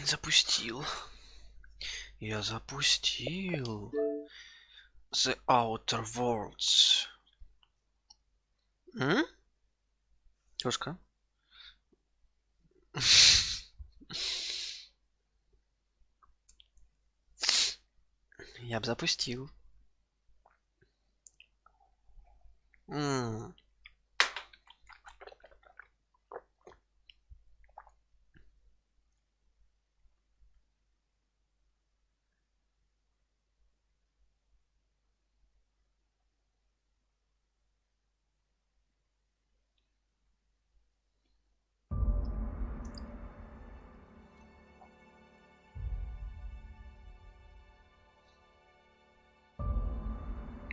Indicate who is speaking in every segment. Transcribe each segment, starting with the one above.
Speaker 1: Запустил. Я запустил. The Outer Worlds. Тёшка? Я бы запустил.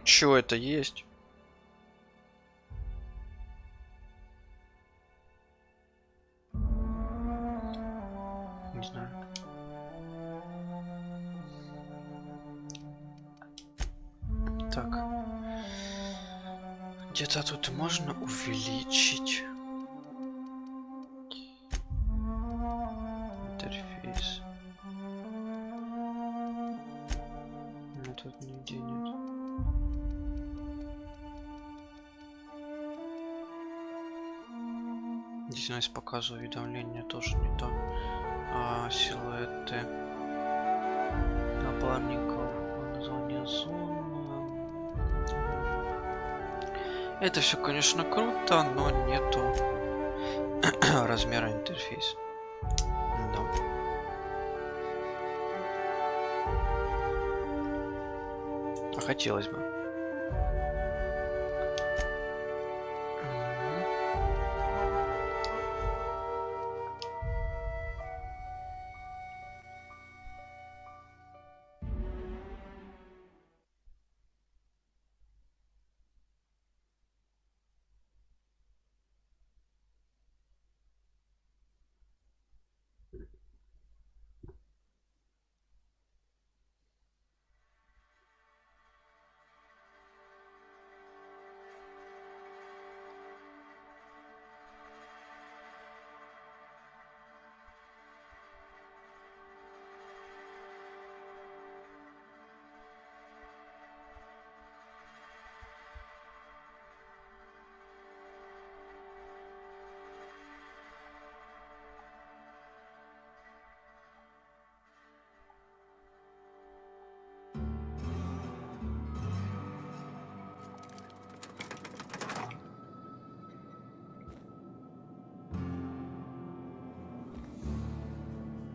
Speaker 1: Чё это есть? Не знаю. Так. Где-то тут можно увеличить интерфейс. Но тут нигде нет. Здесь у нас показываю уведомления, тоже не то. Силуэты напарников, название зоны. Это все, конечно, круто, но нету размера интерфейса. Да. А хотелось бы.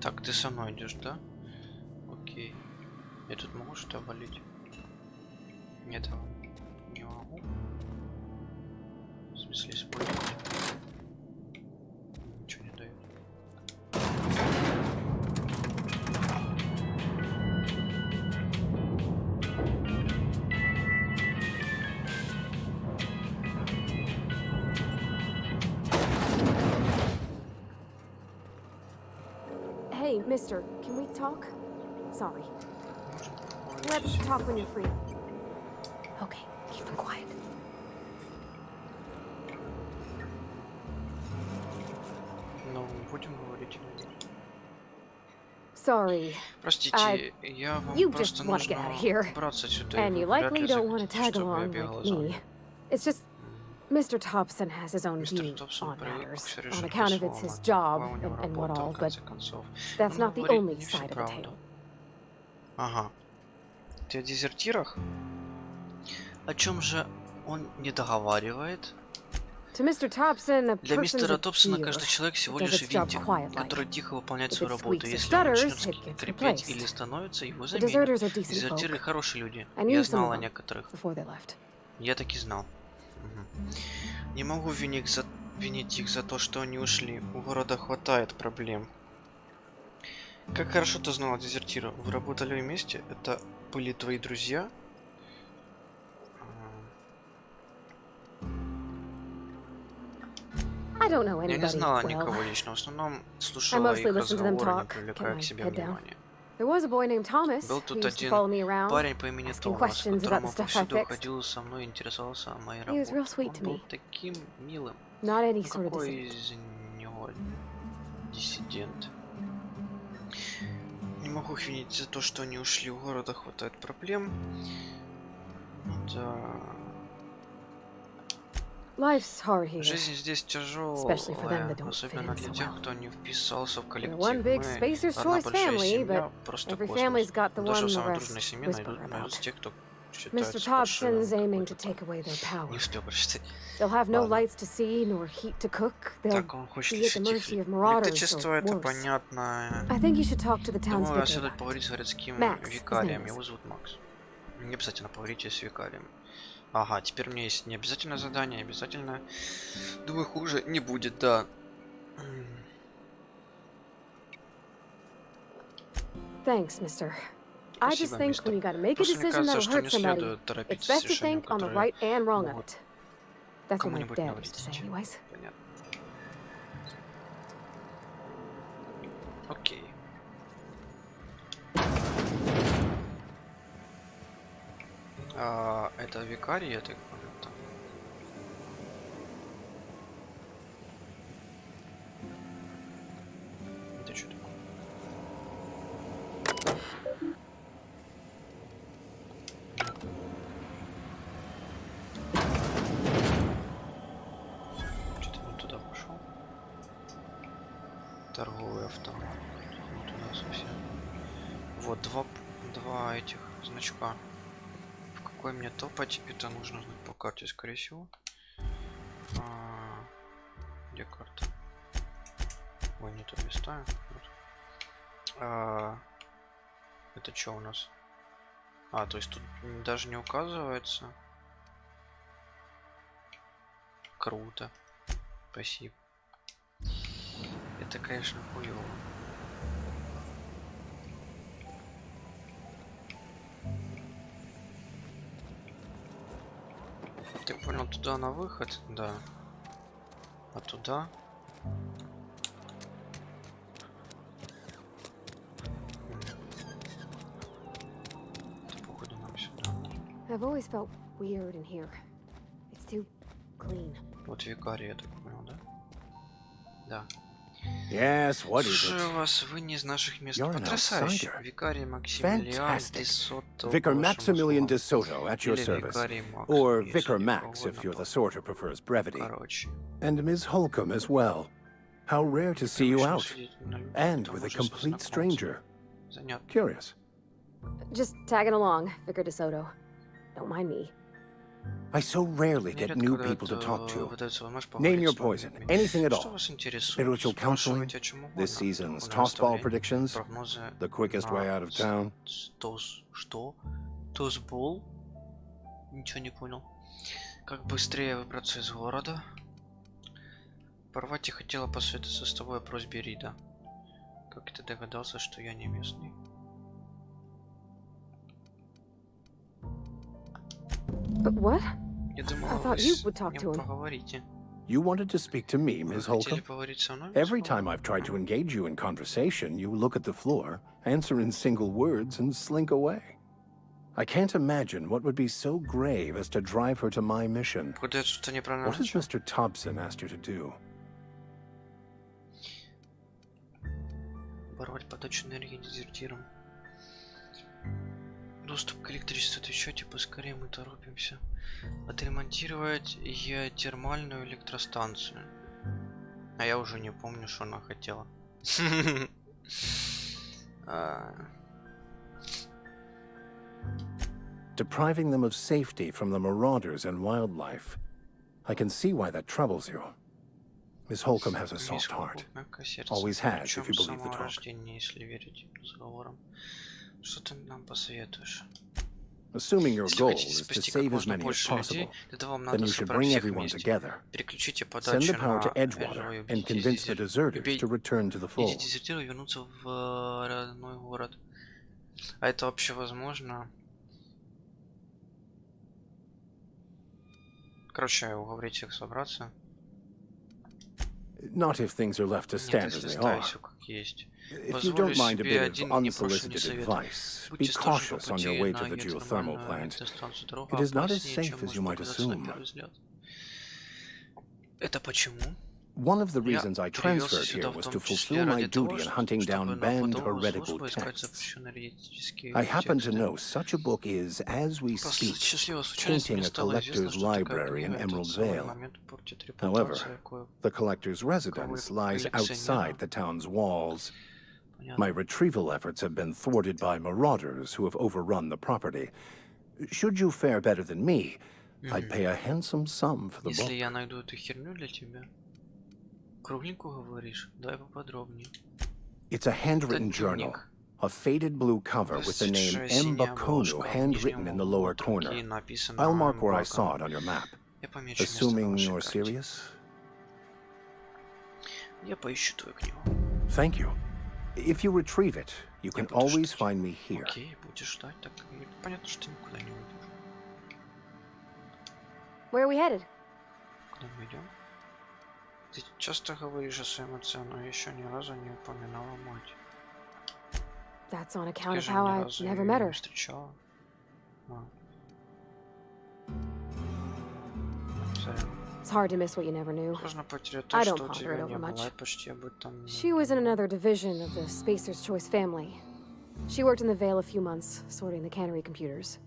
Speaker 1: Так, ты со мной идешь, да? Окей. Я тут могу что-то валить? Нет, не могу. В смысле использовать? Ничего не дает.
Speaker 2: Hey, mister, can we talk? Sorry. Let's talk when you're free. Okay, keep it quiet.
Speaker 1: Ну, будем говорить.
Speaker 2: Sorry.
Speaker 1: Простите, я вам
Speaker 2: You
Speaker 1: просто
Speaker 2: just want to get out of here.
Speaker 1: нужно убраться отсюда.
Speaker 2: And you
Speaker 1: Вряд ли
Speaker 2: likely don't want to
Speaker 1: захотите,
Speaker 2: tag
Speaker 1: чтобы я
Speaker 2: along
Speaker 1: бегала
Speaker 2: like
Speaker 1: за
Speaker 2: me.
Speaker 1: вами.
Speaker 2: It's just Mr. Thompson has his own
Speaker 1: Мистер
Speaker 2: view
Speaker 1: Томпсон
Speaker 2: on
Speaker 1: привык
Speaker 2: matters,
Speaker 1: все
Speaker 2: on
Speaker 1: решать
Speaker 2: account of it's his job
Speaker 1: у него
Speaker 2: and what
Speaker 1: работа,
Speaker 2: all,
Speaker 1: в
Speaker 2: but
Speaker 1: конце концов.
Speaker 2: that's
Speaker 1: Но
Speaker 2: not the
Speaker 1: говорит
Speaker 2: only
Speaker 1: не всю
Speaker 2: side of the
Speaker 1: правду.
Speaker 2: tale.
Speaker 1: Ага. Ты о дезертирах? О чем же он не договаривает?
Speaker 2: To Mr. Thompson, a
Speaker 1: Для
Speaker 2: person's
Speaker 1: мистера
Speaker 2: a
Speaker 1: Томпсона
Speaker 2: gear
Speaker 1: каждый человек всего
Speaker 2: that does
Speaker 1: лишь
Speaker 2: its job
Speaker 1: винтик,
Speaker 2: quietly.
Speaker 1: который тихо выполняет
Speaker 2: If
Speaker 1: свою
Speaker 2: it
Speaker 1: работу.
Speaker 2: squeaks or
Speaker 1: Если он
Speaker 2: stutters,
Speaker 1: начнет
Speaker 2: it gets
Speaker 1: скрипеть или
Speaker 2: replaced.
Speaker 1: становится, его
Speaker 2: The
Speaker 1: заменят.
Speaker 2: deserters are decent
Speaker 1: Дезертиры
Speaker 2: folk.
Speaker 1: хорошие люди.
Speaker 2: I
Speaker 1: Я
Speaker 2: knew some
Speaker 1: знал
Speaker 2: of
Speaker 1: о
Speaker 2: them
Speaker 1: некоторых.
Speaker 2: before they left.
Speaker 1: Я так и знал. Не могу винить их за то, что они ушли. У города хватает проблем. Как хорошо ты знала дезертира. Вы работали вместе? Это были твои друзья?
Speaker 2: I don't know
Speaker 1: Я не
Speaker 2: anybody
Speaker 1: знала
Speaker 2: well.
Speaker 1: никого лично. В основном
Speaker 2: I
Speaker 1: слушала
Speaker 2: mostly
Speaker 1: их
Speaker 2: listen to them
Speaker 1: разговоры, не
Speaker 2: talk,
Speaker 1: привлекая
Speaker 2: get
Speaker 1: к
Speaker 2: my
Speaker 1: себе
Speaker 2: head down.
Speaker 1: внимания.
Speaker 2: There was a boy named Thomas
Speaker 1: Был
Speaker 2: who
Speaker 1: тут
Speaker 2: used to
Speaker 1: один
Speaker 2: follow me around,
Speaker 1: парень по имени
Speaker 2: asking
Speaker 1: Томас,
Speaker 2: questions about
Speaker 1: который
Speaker 2: the stuff I
Speaker 1: повсюду
Speaker 2: fixed.
Speaker 1: ходил со мной и интересовался о моей
Speaker 2: He was real
Speaker 1: работе.
Speaker 2: sweet
Speaker 1: Он
Speaker 2: to
Speaker 1: был
Speaker 2: me.
Speaker 1: таким милым.
Speaker 2: Not any
Speaker 1: Ну
Speaker 2: sort of
Speaker 1: какой
Speaker 2: dissident.
Speaker 1: из него диссидент? могу винить за то, что они ушли. У города хватает проблем. Да.
Speaker 2: Life's hard here.
Speaker 1: Жизнь здесь
Speaker 2: Especially for them
Speaker 1: тяжелая,
Speaker 2: that don't fit
Speaker 1: особенно
Speaker 2: in
Speaker 1: для
Speaker 2: so
Speaker 1: тех,
Speaker 2: well.
Speaker 1: кто не вписался в
Speaker 2: We're
Speaker 1: коллектив.
Speaker 2: one big
Speaker 1: Мы
Speaker 2: Spacer's
Speaker 1: одна
Speaker 2: Choice
Speaker 1: большая
Speaker 2: family,
Speaker 1: семья,
Speaker 2: but
Speaker 1: просто
Speaker 2: every
Speaker 1: космос.
Speaker 2: family's got the
Speaker 1: Даже
Speaker 2: one
Speaker 1: в
Speaker 2: the
Speaker 1: самой
Speaker 2: rest
Speaker 1: дружной семье
Speaker 2: whisper
Speaker 1: найдутся
Speaker 2: about.
Speaker 1: те, кто
Speaker 2: Mr.
Speaker 1: считается
Speaker 2: Thompson's
Speaker 1: фальшивым.
Speaker 2: aiming to take away their
Speaker 1: Не
Speaker 2: power.
Speaker 1: успел прочитать.
Speaker 2: They'll have no
Speaker 1: Ладно.
Speaker 2: lights to see nor heat to cook. They'll
Speaker 1: Так, он хочет
Speaker 2: be at the
Speaker 1: лишить
Speaker 2: mercy
Speaker 1: их
Speaker 2: of marauders
Speaker 1: электричества,
Speaker 2: or
Speaker 1: это
Speaker 2: worse.
Speaker 1: понятно.
Speaker 2: I think you should talk to the town's
Speaker 1: Думаю,
Speaker 2: vicar
Speaker 1: следует
Speaker 2: about it.
Speaker 1: поговорить с городским
Speaker 2: Max, his
Speaker 1: викарием.
Speaker 2: name
Speaker 1: Его
Speaker 2: is.
Speaker 1: зовут Макс. Не обязательно поговорите с викарием. Ага, теперь у меня есть необязательное задание, обязательно. Думаю, хуже не будет, да.
Speaker 2: Thanks, mister. I just
Speaker 1: Спасибо,
Speaker 2: think
Speaker 1: мистер.
Speaker 2: when you gotta make a
Speaker 1: Просто мне
Speaker 2: decision
Speaker 1: кажется,
Speaker 2: that'll
Speaker 1: что
Speaker 2: hurt
Speaker 1: не
Speaker 2: somebody,
Speaker 1: следует
Speaker 2: it's
Speaker 1: торопиться
Speaker 2: best
Speaker 1: с
Speaker 2: to
Speaker 1: решением,
Speaker 2: think on the
Speaker 1: которое
Speaker 2: right and wrong of
Speaker 1: могут
Speaker 2: it. That's what my
Speaker 1: кому-нибудь
Speaker 2: dad used to say,
Speaker 1: навредить.
Speaker 2: anyways.
Speaker 1: Понятно. Окей. Это викарий, я так понял, там. Это что такое? Что-то не туда пошел. Торговый автомат. Не туда совсем. Вот два этих значка. В какой мне топать? Это нужно знать по карте, скорее всего. Где карта? Ой, не то листаю. Вот. Это что у нас? То есть тут даже не указывается. Круто. Спасибо. Это, конечно, хуёво. Ты понял, туда на выход? Да. А туда? Это, походу, нам сюда.
Speaker 2: I've always felt weird in here. It's too clean.
Speaker 1: Вот викарий, я так понял, да? Да.
Speaker 3: Yes, what is
Speaker 1: Слушаю
Speaker 3: it?
Speaker 1: вас, вы не из наших мест.
Speaker 3: You're an
Speaker 1: Потрясающе.
Speaker 3: outsider.
Speaker 1: Викарий Максимилиан
Speaker 3: Fantastic.
Speaker 1: де Сото.
Speaker 3: Vicar
Speaker 1: по вашим
Speaker 3: Maximilian de
Speaker 1: услугам.
Speaker 3: Soto at your
Speaker 1: Или
Speaker 3: service.
Speaker 1: викарий Макс,
Speaker 3: Or
Speaker 1: если
Speaker 3: Vicar
Speaker 1: не
Speaker 3: Max
Speaker 1: угодно.
Speaker 3: if you're the sort who prefers brevity.
Speaker 1: Короче.
Speaker 3: And Ms. Holcomb as well. How rare to see you
Speaker 1: Привычно
Speaker 3: out.
Speaker 1: сидеть на людях,
Speaker 3: And
Speaker 1: к
Speaker 3: with
Speaker 1: тому
Speaker 3: a
Speaker 1: же
Speaker 3: complete
Speaker 1: знакомиться.
Speaker 3: stranger.
Speaker 1: Занятно.
Speaker 3: Curious.
Speaker 2: Just tagging along, Vicar DeSoto. Don't mind me.
Speaker 3: I so rarely get
Speaker 1: Нередко,
Speaker 3: new
Speaker 1: когда
Speaker 3: people to
Speaker 1: это
Speaker 3: talk to.
Speaker 1: выдается возможность
Speaker 3: Name
Speaker 1: поговорить
Speaker 3: your
Speaker 1: с новыми
Speaker 3: poison.
Speaker 1: людьми.
Speaker 3: Anything at
Speaker 1: Что
Speaker 3: all.
Speaker 1: вас интересует?
Speaker 3: Spiritual counseling,
Speaker 1: Спрашивайте о чем угодно.
Speaker 3: this season's
Speaker 1: Духовное
Speaker 3: tossball
Speaker 1: наставление,
Speaker 3: predictions,
Speaker 1: прогнозы
Speaker 3: the quickest
Speaker 1: на
Speaker 3: way out of town.
Speaker 1: Что? Тосбол? Ничего не понял. Как быстрее выбраться из города? Парвати хотела посоветоваться с тобой о просьбе Рида. Как ты догадался, что я не местный?
Speaker 2: But what?
Speaker 1: Я думал,
Speaker 2: I
Speaker 1: вы
Speaker 2: thought you
Speaker 1: с
Speaker 2: would talk to
Speaker 1: ним
Speaker 2: him.
Speaker 1: поговорите.
Speaker 3: You wanted to speak to me,
Speaker 1: Вы
Speaker 3: Ms.
Speaker 1: хотели
Speaker 3: Holcomb?
Speaker 1: поговорить со мной?
Speaker 3: Every
Speaker 1: мисс
Speaker 3: time
Speaker 1: Холл?
Speaker 3: I've tried to engage you in conversation, you look at the floor, answer in single words, and slink away. I can't imagine what would be so grave as to drive her to my mission.
Speaker 1: Походу, я что-то неправильно
Speaker 3: What has
Speaker 1: начал.
Speaker 3: Mr. Thompson asked you to do?
Speaker 1: Порвать подачу энергии дезертиром. Доступ к электричеству, отвечайте, поскорее мы торопимся. Отремонтировать геотермальную электростанцию. А я уже не помню, что она хотела.
Speaker 3: Depriving them of safety from the marauders and wildlife. I can see why that troubles you. Miss Holcomb has a
Speaker 1: Мисс
Speaker 3: soft
Speaker 1: Холл,
Speaker 3: heart.
Speaker 1: мягкое сердце.
Speaker 3: Always has,
Speaker 1: Причем
Speaker 3: if you
Speaker 1: с
Speaker 3: believe the
Speaker 1: самого
Speaker 3: talk.
Speaker 1: рождения, если верить разговорам. Что ты нам посоветуешь?
Speaker 3: Assuming your
Speaker 1: Если
Speaker 3: goal
Speaker 1: хотите
Speaker 3: is to
Speaker 1: спасти
Speaker 3: save
Speaker 1: как
Speaker 3: as
Speaker 1: можно
Speaker 3: many as
Speaker 1: больше людей,
Speaker 3: possible,
Speaker 1: для этого вам
Speaker 3: then
Speaker 1: надо
Speaker 3: you should
Speaker 1: собрать
Speaker 3: bring
Speaker 1: всех
Speaker 3: everyone
Speaker 1: вместе.
Speaker 3: together.
Speaker 1: Переключите
Speaker 3: Send
Speaker 1: подачу
Speaker 3: the power
Speaker 1: на
Speaker 3: to Edgewater
Speaker 1: Эджвей,
Speaker 3: and convince the deserters to return to the
Speaker 1: Эти
Speaker 3: fold.
Speaker 1: дезертиры вернутся в родной город. А это вообще возможно? Короче, уговорить их собраться.
Speaker 3: Not if things are left to
Speaker 1: Нет,
Speaker 3: stand
Speaker 1: если
Speaker 3: as they are.
Speaker 1: ставить всё как есть.
Speaker 3: If you
Speaker 1: Позволю
Speaker 3: don't mind a
Speaker 1: себе
Speaker 3: bit
Speaker 1: один
Speaker 3: of
Speaker 1: и не больше не
Speaker 3: unsolicited
Speaker 1: советую.
Speaker 3: advice, be
Speaker 1: Будьте осторожны по
Speaker 3: cautious on your
Speaker 1: пути
Speaker 3: way
Speaker 1: на
Speaker 3: to the geothermal
Speaker 1: геотермальную
Speaker 3: plant.
Speaker 1: электростанцию. Дорога
Speaker 3: It is not as
Speaker 1: опаснее,
Speaker 3: safe
Speaker 1: чем
Speaker 3: as you
Speaker 1: может
Speaker 3: might
Speaker 1: показаться на
Speaker 3: assume.
Speaker 1: первый взгляд. Это почему?
Speaker 3: One of the
Speaker 1: Я
Speaker 3: reasons I
Speaker 1: перевелся
Speaker 3: transferred
Speaker 1: сюда
Speaker 3: here
Speaker 1: в
Speaker 3: was
Speaker 1: том
Speaker 3: to
Speaker 1: числе
Speaker 3: fulfill my
Speaker 1: ради того,
Speaker 3: duty in hunting
Speaker 1: чтобы
Speaker 3: down
Speaker 1: на
Speaker 3: banned
Speaker 1: подобную
Speaker 3: heretical
Speaker 1: службу искать
Speaker 3: texts.
Speaker 1: запрещенные еретические
Speaker 3: I happen to
Speaker 1: тексты.
Speaker 3: know such a book is, as we
Speaker 1: По
Speaker 3: speak,
Speaker 1: счастливой случайности
Speaker 3: tainting
Speaker 1: мне
Speaker 3: a
Speaker 1: стало известно,
Speaker 3: collector's
Speaker 1: что такая
Speaker 3: library in
Speaker 1: книга в
Speaker 3: Emerald
Speaker 1: тот самый
Speaker 3: Vale.
Speaker 1: момент портит
Speaker 3: However,
Speaker 1: репутацию
Speaker 3: the collector's residence lies outside the town's walls. My retrieval efforts have been thwarted by marauders who have overrun the property. Should you fare better than me, I'd pay a handsome sum for the
Speaker 1: Если
Speaker 3: book.
Speaker 1: я найду эту херню для тебя, кругленькую говоришь, дай поподробнее.
Speaker 3: It's a handwritten
Speaker 1: Это
Speaker 3: journal,
Speaker 1: дневник.
Speaker 3: a faded blue cover with the name
Speaker 1: Выцветшая синяя
Speaker 3: Mbakonu
Speaker 1: обложка, в
Speaker 3: handwritten
Speaker 1: нижнем
Speaker 3: in the
Speaker 1: углу
Speaker 3: lower
Speaker 1: другие
Speaker 3: corner.
Speaker 1: написано
Speaker 3: I'll mark where I
Speaker 1: Mbakonu.
Speaker 3: saw it on your map.
Speaker 1: Я помечу место на
Speaker 3: Assuming
Speaker 1: вашей
Speaker 3: you're
Speaker 1: карте.
Speaker 3: serious?
Speaker 1: Я поищу твою книгу.
Speaker 3: Thank you. If you retrieve it, you can
Speaker 1: буду
Speaker 3: always
Speaker 1: ждать.
Speaker 3: find me here.
Speaker 1: Окей, будешь ждать, так и понятно, что ты никуда не уйдешь.
Speaker 2: Where are we headed?
Speaker 1: Куда мы идем? Ты часто говоришь о своем отце, но еще ни разу не упоминала мать.
Speaker 2: That's on account
Speaker 1: Ты
Speaker 2: of
Speaker 1: же
Speaker 2: how
Speaker 1: ни
Speaker 2: I
Speaker 1: разу
Speaker 2: never
Speaker 1: её
Speaker 2: met
Speaker 1: не
Speaker 2: her.
Speaker 1: встречала. Сорян.
Speaker 2: It's hard to miss what you never knew.
Speaker 1: Сложно потерять то,
Speaker 2: I don't
Speaker 1: что у
Speaker 2: ponder
Speaker 1: тебя
Speaker 2: it
Speaker 1: не
Speaker 2: over
Speaker 1: было,
Speaker 2: much.
Speaker 1: и почти об этом не
Speaker 2: She was in
Speaker 1: думала.
Speaker 2: another division of the Spacer's Choice family. She worked in the Vale a few months, sorting the cannery computers.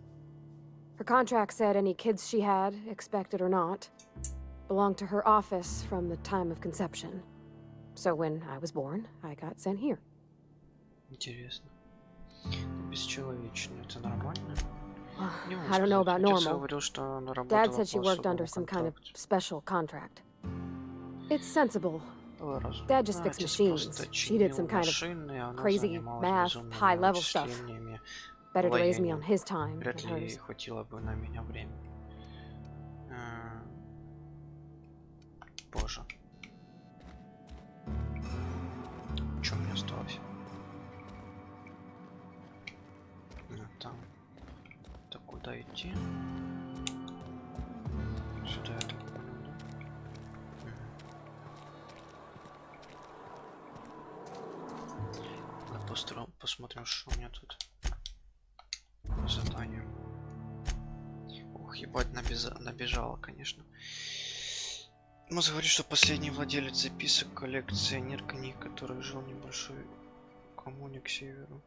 Speaker 2: Her contract said any kids she had, expected or not, belonged to her office from the time of conception. So when I was born, I got sent here.
Speaker 1: Интересно. Ты бесчеловечный, это нормально? Не могу
Speaker 2: I don't know
Speaker 1: сказать.
Speaker 2: about
Speaker 1: Отец
Speaker 2: normal.
Speaker 1: говорил, что она
Speaker 2: Dad
Speaker 1: работала
Speaker 2: said she
Speaker 1: по
Speaker 2: worked under
Speaker 1: особому
Speaker 2: some kind of
Speaker 1: контракту.
Speaker 2: special contract. It's sensible.
Speaker 1: Было разумно.
Speaker 2: Dad just
Speaker 1: Ну,
Speaker 2: fixed
Speaker 1: отец
Speaker 2: machines.
Speaker 1: просто
Speaker 2: She did
Speaker 1: чинил
Speaker 2: some kind of
Speaker 1: машины, а она
Speaker 2: crazy
Speaker 1: занималась
Speaker 2: math,
Speaker 1: безумными
Speaker 2: high-level stuff.
Speaker 1: вычислениями.
Speaker 2: Better to
Speaker 1: Была
Speaker 2: raise me
Speaker 1: гением.
Speaker 2: on his time
Speaker 1: Вряд
Speaker 2: than
Speaker 1: ли
Speaker 2: hers.
Speaker 1: хватило бы на меня времени. Боже. Что мне осталось? Там. Так куда идти? Сюда я так понял, да? Посмотрим, что у меня тут задание. Ух, ебать, набежала, конечно. Мозг говорит, что последний владелец записок, коллекционер книг, который жил в небольшой коммуне к северу.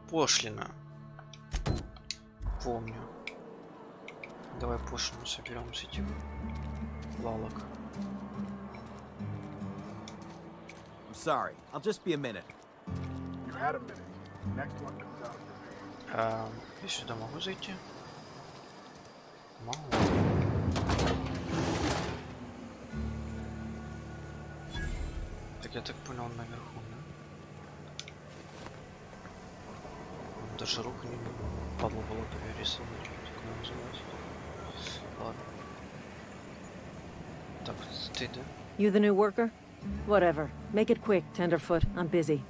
Speaker 1: Пошлина. Помню. Давай пошлину соберем с этих лалок.
Speaker 4: I'm sorry. I'll just be a minute.
Speaker 5: You had a minute. Next one comes out.
Speaker 1: Я сюда могу зайти? Могу. Так я так понял, наверху, да? Даже рук не падло было рисовать, как она называется. Ладно. Так, ты, да?
Speaker 6: You the new worker? Whatever. Make it quick, Tenderfoot. I'm busy.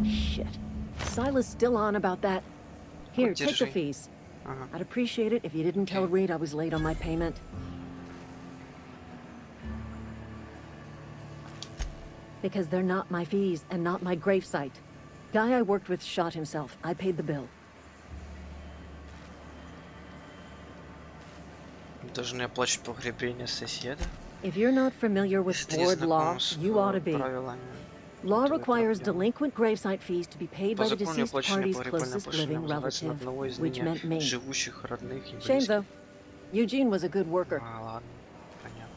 Speaker 6: Shit. Silas still on about that. Here, take the
Speaker 1: держи.
Speaker 6: fees.
Speaker 1: Ага.
Speaker 6: I'd appreciate it if you didn't tell
Speaker 1: Okay.
Speaker 6: Reed I was late on my payment. Because they're not my fees and not my gravesite. Guy I worked with shot himself. I paid the bill.
Speaker 1: Должны оплачивать погребение соседа?
Speaker 6: If you're not familiar with
Speaker 1: Если ты не
Speaker 6: board law,
Speaker 1: знаком с
Speaker 6: you ought to be.
Speaker 1: правилами.
Speaker 6: Law
Speaker 1: Это
Speaker 6: requires
Speaker 1: проблема.
Speaker 6: delinquent gravesite fees to be paid
Speaker 1: По
Speaker 6: by the
Speaker 1: закону
Speaker 6: deceased
Speaker 1: оплаченные
Speaker 6: party's
Speaker 1: погребальные
Speaker 6: closest
Speaker 1: пошлины
Speaker 6: living
Speaker 1: вызываются на
Speaker 6: relative,
Speaker 1: одного из
Speaker 6: which meant
Speaker 1: ныне
Speaker 6: me.
Speaker 1: живущих родных и
Speaker 6: Shame,
Speaker 1: близких.
Speaker 6: though. Eugene was a good worker.
Speaker 1: Ладно, понятно.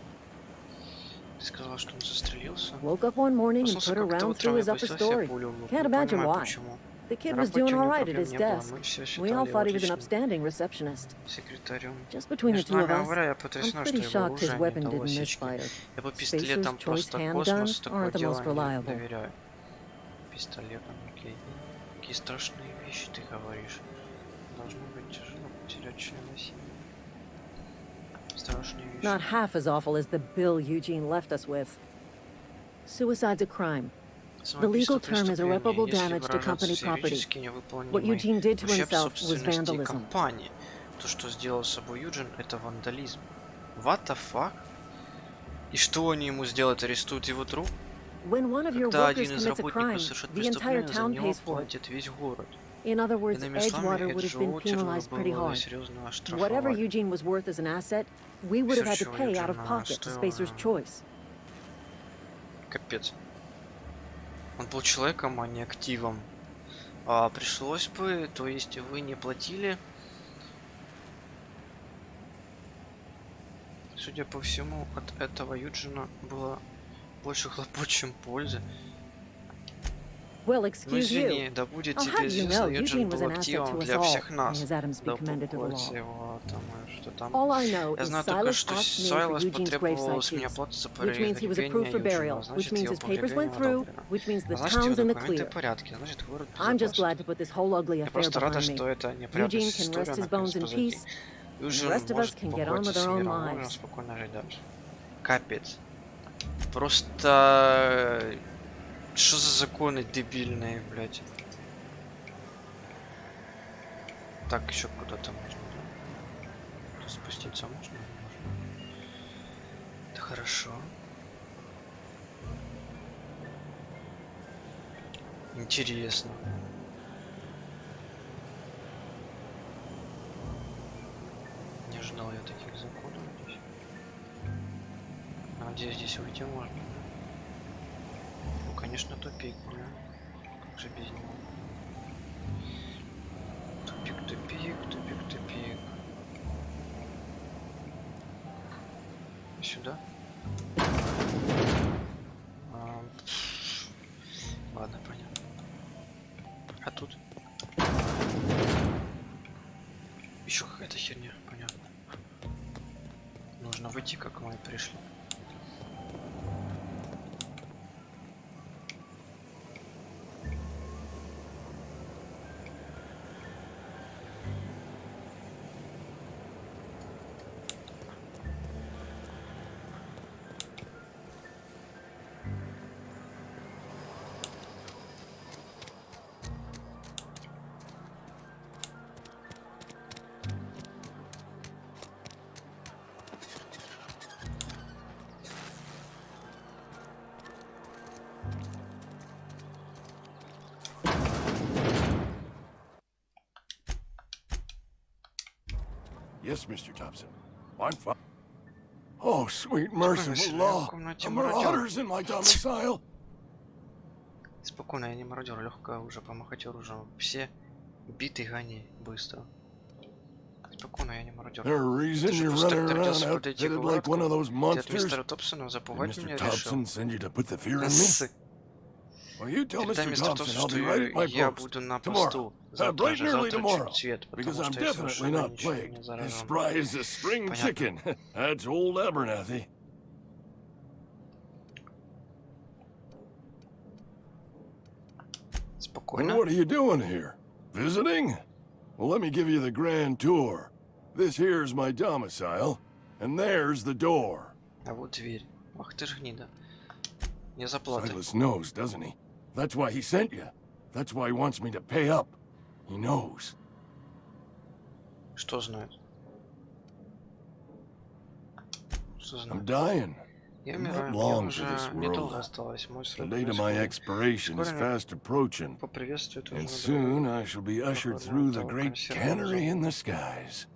Speaker 1: Ты сказала, что он застрелился?
Speaker 6: Woke up one morning and
Speaker 1: Проснулся
Speaker 6: put a
Speaker 1: как-то
Speaker 6: round
Speaker 1: утром
Speaker 6: through
Speaker 1: и
Speaker 6: his upper
Speaker 1: пустил себе
Speaker 6: story.
Speaker 1: пулю в лоб.
Speaker 6: Can't
Speaker 1: Не
Speaker 6: imagine
Speaker 1: понимаю,
Speaker 6: why.
Speaker 1: почему.
Speaker 6: The kid
Speaker 1: На
Speaker 6: was
Speaker 1: работе
Speaker 6: doing
Speaker 1: у
Speaker 6: all
Speaker 1: него
Speaker 6: right at
Speaker 1: проблем
Speaker 6: his
Speaker 1: не было.
Speaker 6: desk.
Speaker 1: Мы все
Speaker 6: We all
Speaker 1: считали его
Speaker 6: thought he was an
Speaker 1: отличным
Speaker 6: upstanding receptionist.
Speaker 1: секретарем.
Speaker 6: Just between the
Speaker 1: Между
Speaker 6: two of
Speaker 1: нами
Speaker 6: us,
Speaker 1: говоря, я
Speaker 6: I'm
Speaker 1: потрясена, что
Speaker 6: pretty
Speaker 1: его
Speaker 6: shocked his
Speaker 1: оружие не
Speaker 6: weapon
Speaker 1: дало
Speaker 6: didn't
Speaker 1: осечки.
Speaker 6: misfire.
Speaker 1: Я по
Speaker 6: Spacer's
Speaker 1: пистолетам
Speaker 6: choice
Speaker 1: просто
Speaker 6: handguns
Speaker 1: космос, такое
Speaker 6: aren't the
Speaker 1: дело
Speaker 6: most
Speaker 1: не
Speaker 6: reliable.
Speaker 1: доверяю. Пистолетом, окей. Какие страшные вещи ты говоришь. Должно быть тяжело потерять члена семьи. Страшные вещи.
Speaker 6: Not half as awful as the bill Eugene left us with. Suicide's a crime. The legal term is irreparable damage to company property. What Eugene did to himself was vandalism.
Speaker 1: Компании. То, что сделал с собой Юджин, это вандализм. What the fuck? И что они ему сделают? Арестуют его труп?
Speaker 6: When one of your
Speaker 1: Когда
Speaker 6: workers
Speaker 1: один из
Speaker 6: commits a crime,
Speaker 1: работников совершит
Speaker 6: the entire
Speaker 1: преступление, за
Speaker 6: town
Speaker 1: него
Speaker 6: pays for it.
Speaker 1: платит весь город.
Speaker 6: In other words,
Speaker 1: Иными словами,
Speaker 6: Edgewater would have been
Speaker 1: Эджвотер
Speaker 6: penalized pretty
Speaker 1: было
Speaker 6: hard.
Speaker 1: серьезно
Speaker 6: Whatever
Speaker 1: оштрафовать.
Speaker 6: Eugene was worth as an asset, we would have had to
Speaker 1: Всё,
Speaker 6: pay out of
Speaker 1: Юджина
Speaker 6: pocket to
Speaker 1: стоило-
Speaker 6: Spacer's Choice.
Speaker 1: Капец. Он был человеком, а не активом. А пришлось бы, то есть вы не платили. Судя по всему, от этого Юджина было больше хлопот, чем пользы.
Speaker 6: Well,
Speaker 1: Ну
Speaker 6: excuse
Speaker 1: извини,
Speaker 6: you.
Speaker 1: да будет
Speaker 6: I'll
Speaker 1: тебе
Speaker 6: have you
Speaker 1: известно,
Speaker 6: know,
Speaker 1: Юджин
Speaker 6: Eugene was
Speaker 1: был
Speaker 6: an asset
Speaker 1: активом
Speaker 6: to us
Speaker 1: для
Speaker 6: all,
Speaker 1: всех
Speaker 6: may
Speaker 1: нас.
Speaker 6: his Adams be
Speaker 1: Да
Speaker 6: commended to the
Speaker 1: покоится
Speaker 6: law.
Speaker 1: его там, и что там.
Speaker 6: All I know
Speaker 1: Я
Speaker 6: is
Speaker 1: знаю только,
Speaker 6: Silas
Speaker 1: что
Speaker 6: asked me for
Speaker 1: Сайлас
Speaker 6: Eugene's
Speaker 1: потребовал
Speaker 6: gravesite
Speaker 1: с меня
Speaker 6: fees,
Speaker 1: плату за
Speaker 6: which means he was approved for
Speaker 1: погребение
Speaker 6: burial,
Speaker 1: Юджина.
Speaker 6: which
Speaker 1: Значит,
Speaker 6: means
Speaker 1: его
Speaker 6: his papers
Speaker 1: погребение
Speaker 6: went through,
Speaker 1: одобрено.
Speaker 6: which means
Speaker 1: А
Speaker 6: the
Speaker 1: значит, его
Speaker 6: town's in the
Speaker 1: документы
Speaker 6: clear.
Speaker 1: в порядке. Значит, город в
Speaker 6: I'm just glad
Speaker 1: безопасности.
Speaker 6: to put this whole ugly
Speaker 1: Я
Speaker 6: affair
Speaker 1: просто рада,
Speaker 6: behind me.
Speaker 1: что это неприятная
Speaker 6: Eugene can
Speaker 1: история
Speaker 6: rest his
Speaker 1: наконец
Speaker 6: bones in
Speaker 1: позади.
Speaker 6: peace, and the
Speaker 1: Юджин
Speaker 6: rest of us
Speaker 1: может
Speaker 6: can get on with
Speaker 1: покоиться
Speaker 6: our
Speaker 1: с
Speaker 6: own
Speaker 1: миром, можно
Speaker 6: lives.
Speaker 1: спокойно жить дальше. Капец. Просто... Что за законы дебильные, блядь? Так, еще куда-то можно, да? Тут спуститься можно? Можно. Это хорошо. Интересно. Не ожидал я таких законов здесь. Надеюсь, здесь выйти можно. Ну, конечно, тупик, бля. Как же без него? Тупик, тупик, тупик, тупик. Сюда? Ладно, понятно. А тут? Еще какая-то херня, понятно. Нужно выйти, как мы пришли.
Speaker 7: Yes, Mr. Thompson. I'm fine. Oh, sweet merciful law. The marauders in my domicile.
Speaker 1: Спокойно, я не мародер, легкое уже помахать оружием. Все биты гони быстро. Спокойно, я не мародер.
Speaker 7: There's a reason
Speaker 1: Ты же
Speaker 7: you're
Speaker 1: просто
Speaker 7: running
Speaker 1: так
Speaker 7: around
Speaker 1: родился подойти к
Speaker 7: outfitted like one of
Speaker 1: воротку.
Speaker 7: those
Speaker 1: Ты от
Speaker 7: monsters.
Speaker 1: мистера Топсона
Speaker 7: Did
Speaker 1: запугать
Speaker 7: Mr.
Speaker 1: меня
Speaker 7: Thompson
Speaker 1: решил.
Speaker 7: send you to put the fear in me?
Speaker 1: Ссы.
Speaker 7: Well, you tell
Speaker 1: Передай
Speaker 7: Mr.
Speaker 1: мистеру
Speaker 7: Thompson
Speaker 1: Топсону,
Speaker 7: I'll
Speaker 1: что
Speaker 7: be right at my
Speaker 1: я
Speaker 7: post
Speaker 1: буду на
Speaker 7: tomorrow.
Speaker 1: посту. Завтра
Speaker 7: Bright
Speaker 1: же,
Speaker 7: and early
Speaker 1: завтра
Speaker 7: tomorrow.
Speaker 1: чуть свет,
Speaker 7: Because
Speaker 1: потому
Speaker 7: I'm
Speaker 1: что я
Speaker 7: definitely
Speaker 1: совершенно
Speaker 7: not
Speaker 1: ничего не
Speaker 7: plagued. As
Speaker 1: заражен.
Speaker 7: spry as a spring
Speaker 1: Понятно.
Speaker 7: chicken. That's old Abernathy. And
Speaker 1: Спокойно.
Speaker 7: what are you doing here? Visiting? Well, let me give you the grand tour. This here's my domicile, and there's the door.
Speaker 1: А вот дверь. Ах ты ж гнида. Не заплаты.
Speaker 7: Silas knows, doesn't he? That's why he sent you. That's why he wants me to pay up. He knows.
Speaker 1: Что знает? Что
Speaker 7: I'm
Speaker 1: знает?
Speaker 7: dying.
Speaker 1: Я
Speaker 7: I'm
Speaker 1: умираю.
Speaker 7: not
Speaker 1: Мне
Speaker 7: long
Speaker 1: уже
Speaker 7: for this
Speaker 1: недолго
Speaker 7: world.
Speaker 1: осталось. Мой
Speaker 7: The
Speaker 1: срок
Speaker 7: date of my
Speaker 1: не
Speaker 7: expiration is
Speaker 1: Скоро
Speaker 7: fast approaching,
Speaker 1: поприветствует
Speaker 7: and
Speaker 1: уже
Speaker 7: soon I shall be ushered through the great cannery in the skies.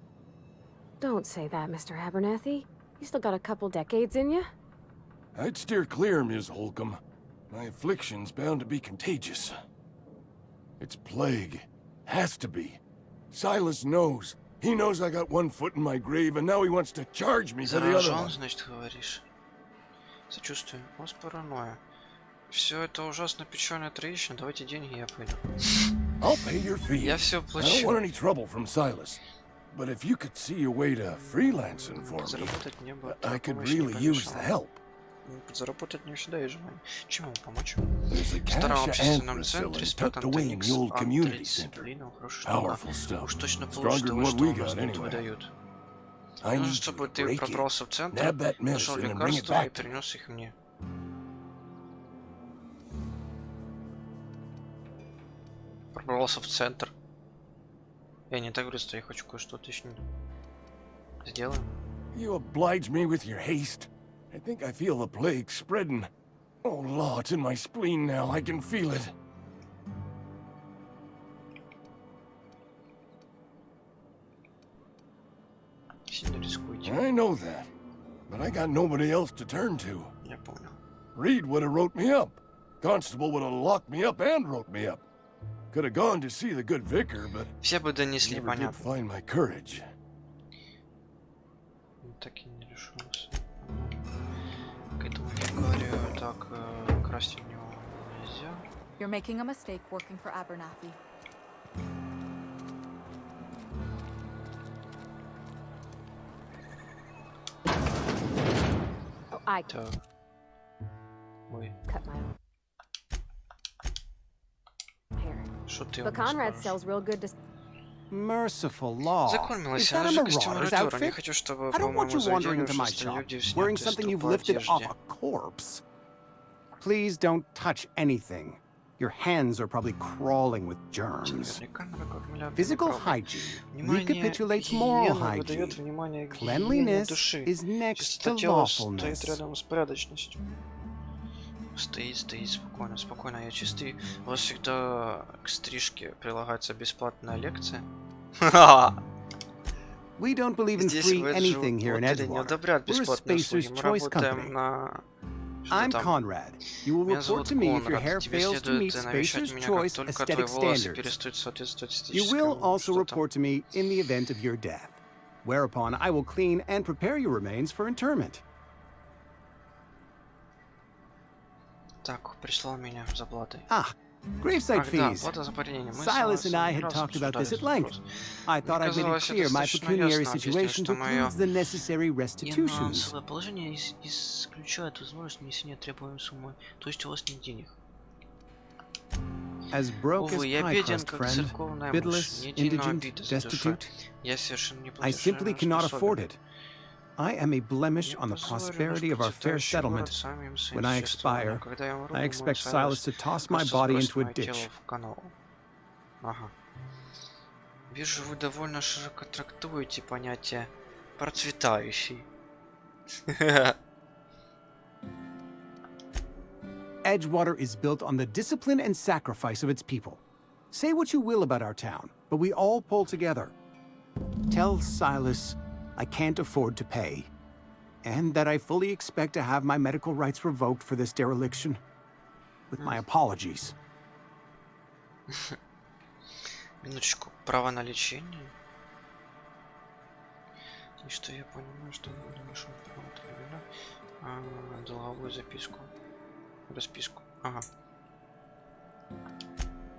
Speaker 2: Don't say that, Mr. Abernathy. You still got a couple decades in you.
Speaker 7: I'd steer clear, Ms. Holcomb. My affliction's bound to be contagious. It's plague. Has to be. Silas knows. He knows I got one foot in my grave, and now he wants to charge me for the other
Speaker 1: Заражен,
Speaker 7: one.
Speaker 1: значит, говоришь. Сочувствую. У вас паранойя. Все это ужасно печально и трагично. Давайте деньги, я пойду.
Speaker 7: I'll pay your fee.
Speaker 1: Я все
Speaker 7: I don't
Speaker 1: плачу.
Speaker 7: want any trouble from Silas. But if you could see your way to freelancing for me,
Speaker 1: Заработать мне бы
Speaker 7: I could
Speaker 1: помощь не
Speaker 7: really use the
Speaker 1: помешала.
Speaker 7: help.
Speaker 1: Заработать не всегда есть желание. Чем вам помочь?
Speaker 7: There's a
Speaker 1: В старом
Speaker 7: cache of
Speaker 1: общественном
Speaker 7: anthrasil
Speaker 1: центре
Speaker 7: tucked
Speaker 1: спрятан
Speaker 7: away in
Speaker 1: тайник
Speaker 7: the
Speaker 1: с
Speaker 7: old community center.
Speaker 1: антидисциплиной. Хорошо, что она
Speaker 7: Powerful stuff.
Speaker 1: уж точно
Speaker 7: Stronger
Speaker 1: получше
Speaker 7: than
Speaker 1: того,
Speaker 7: what
Speaker 1: что
Speaker 7: we
Speaker 1: у нас
Speaker 7: got
Speaker 1: тут
Speaker 7: anyway.
Speaker 1: выдают.
Speaker 7: I
Speaker 1: Нужно,
Speaker 7: need you
Speaker 1: чтобы
Speaker 7: to
Speaker 1: ты
Speaker 7: break it,
Speaker 1: пробрался в центр,
Speaker 7: nab that
Speaker 1: нашел
Speaker 7: medicine and bring it
Speaker 1: лекарства и
Speaker 7: back to me.
Speaker 1: принес их мне. Пробрался в центр. Я не так говорю, что я хочу кое-что уточнить. Сделаем.
Speaker 7: You oblige me with your haste. I think I feel the plague spreading. Oh, Law, it's in my spleen now. I can feel it.
Speaker 1: Сильно рискуйте.
Speaker 7: I know that, but I got nobody else to turn to.
Speaker 1: Я понял.
Speaker 7: Reed would have wrote me up. Constable would have locked me up and wrote me up. Could have gone to see the good vicar, but
Speaker 1: Все бы донесли,
Speaker 7: never did
Speaker 1: понятно.
Speaker 7: find my courage.
Speaker 1: Так и не решился. К этому викарию так красть у него нельзя.
Speaker 8: You're making a mistake working for Abernathy.
Speaker 2: Oh, I
Speaker 1: Так. Ой,
Speaker 2: cut my hair.
Speaker 1: что ты
Speaker 2: But
Speaker 1: ему
Speaker 2: Conrad
Speaker 1: скажешь?
Speaker 2: sells real good to...
Speaker 9: Merciful law.
Speaker 1: Закормилась,
Speaker 9: Is that
Speaker 1: она
Speaker 9: a
Speaker 1: же костюм
Speaker 9: marauder's
Speaker 1: мародера. Не
Speaker 9: outfit?
Speaker 1: хочу, чтобы,
Speaker 9: I don't want
Speaker 1: по-моему,
Speaker 9: you wandering
Speaker 1: заведение
Speaker 9: into my
Speaker 1: просто
Speaker 9: shop,
Speaker 1: люди,
Speaker 9: wearing
Speaker 1: снятые с
Speaker 9: something you've
Speaker 1: трупа
Speaker 9: lifted off
Speaker 1: одежде.
Speaker 9: a corpse. Please don't touch anything. Your hands are probably crawling with germs.
Speaker 1: Наверняка накормили
Speaker 9: Physical
Speaker 1: микробы.
Speaker 9: hygiene
Speaker 1: Внимание
Speaker 9: recapitulates
Speaker 1: к
Speaker 9: moral
Speaker 1: гигиене выдает
Speaker 9: hygiene.
Speaker 1: внимание к гигиене
Speaker 9: Cleanliness
Speaker 1: души.
Speaker 9: is next to
Speaker 1: Чистота тела стоит
Speaker 9: lawfulness.
Speaker 1: рядом с порядочностью. Стоит, спокойно, спокойно, я чистый. У вас всегда к стрижке прилагается бесплатная лекция.
Speaker 9: We don't believe in
Speaker 1: Здесь
Speaker 9: free
Speaker 1: в
Speaker 9: anything here in
Speaker 1: Эджвуд не
Speaker 9: Edgewater.
Speaker 1: одобряют
Speaker 9: We're a
Speaker 1: бесплатные
Speaker 9: Spacer's
Speaker 1: услуги. Мы
Speaker 9: Choice
Speaker 1: работаем
Speaker 9: company.
Speaker 1: на... Что
Speaker 9: I'm
Speaker 1: там?
Speaker 9: Conrad. You will
Speaker 1: Меня
Speaker 9: report
Speaker 1: зовут
Speaker 9: to me if your
Speaker 1: Конрад.
Speaker 9: hair
Speaker 1: Тебе
Speaker 9: fails to meet
Speaker 1: следует навещать
Speaker 9: Spacer's
Speaker 1: меня, как
Speaker 9: Choice
Speaker 1: только твои
Speaker 9: aesthetic
Speaker 1: волосы
Speaker 9: standards.
Speaker 1: перестают соответствовать
Speaker 9: You will
Speaker 1: эстетическому.
Speaker 9: also
Speaker 1: Что там?
Speaker 9: report to me in the event of your death, whereupon I will clean and prepare your remains for interment.
Speaker 1: Так, прислал меня за платой.
Speaker 9: Ah, gravesite
Speaker 1: Ах да,
Speaker 9: fees.
Speaker 1: плата за парение. Мы
Speaker 9: Silas and I
Speaker 1: не
Speaker 9: had
Speaker 1: раз
Speaker 9: talked about this
Speaker 1: обсуждали
Speaker 9: at
Speaker 1: этот
Speaker 9: length.
Speaker 1: вопрос.
Speaker 9: I thought I'd made it
Speaker 1: казалось,
Speaker 9: clear my
Speaker 1: достаточно
Speaker 9: pecuniary
Speaker 1: ясно объяснил,
Speaker 9: situation
Speaker 1: что моё
Speaker 9: precludes the necessary restitutions.
Speaker 1: финансовое положение исключает возможность внесения требуемой суммы. То есть у вас нет денег.
Speaker 9: As broke as
Speaker 1: Увы, я
Speaker 9: pie
Speaker 1: беден,
Speaker 9: crust,
Speaker 1: как
Speaker 9: friend,
Speaker 1: церковная мышь.
Speaker 9: bidless,
Speaker 1: Мне дельно
Speaker 9: indigent,
Speaker 1: обида за душа.
Speaker 9: destitute.
Speaker 1: Я совершенно не
Speaker 9: I simply cannot afford it. I am a blemish on the
Speaker 1: позорю наш
Speaker 9: prosperity of our fair
Speaker 1: процветающий город
Speaker 9: settlement.
Speaker 1: самим своим
Speaker 9: When I
Speaker 1: существованием.
Speaker 9: expire,
Speaker 1: Когда я умру,
Speaker 9: I
Speaker 1: мой
Speaker 9: expect
Speaker 1: Сайлос
Speaker 9: Silas to toss my
Speaker 1: просто
Speaker 9: body
Speaker 1: сбросит
Speaker 9: into a
Speaker 1: моё тело
Speaker 9: ditch.
Speaker 1: в канал. Ага. Вижу, вы довольно широко трактуете понятие процветающий.
Speaker 9: Edgewater is built on the discipline and sacrifice of its people. Say what you will about our town, but we all pull together. Tell Silas I can't afford to pay, and that I fully expect to have my medical rights revoked for this dereliction. With my apologies.
Speaker 1: Минуточку. Право на лечение? И что я понимаю, что я не нашел долговую записку. Расписку. Ага.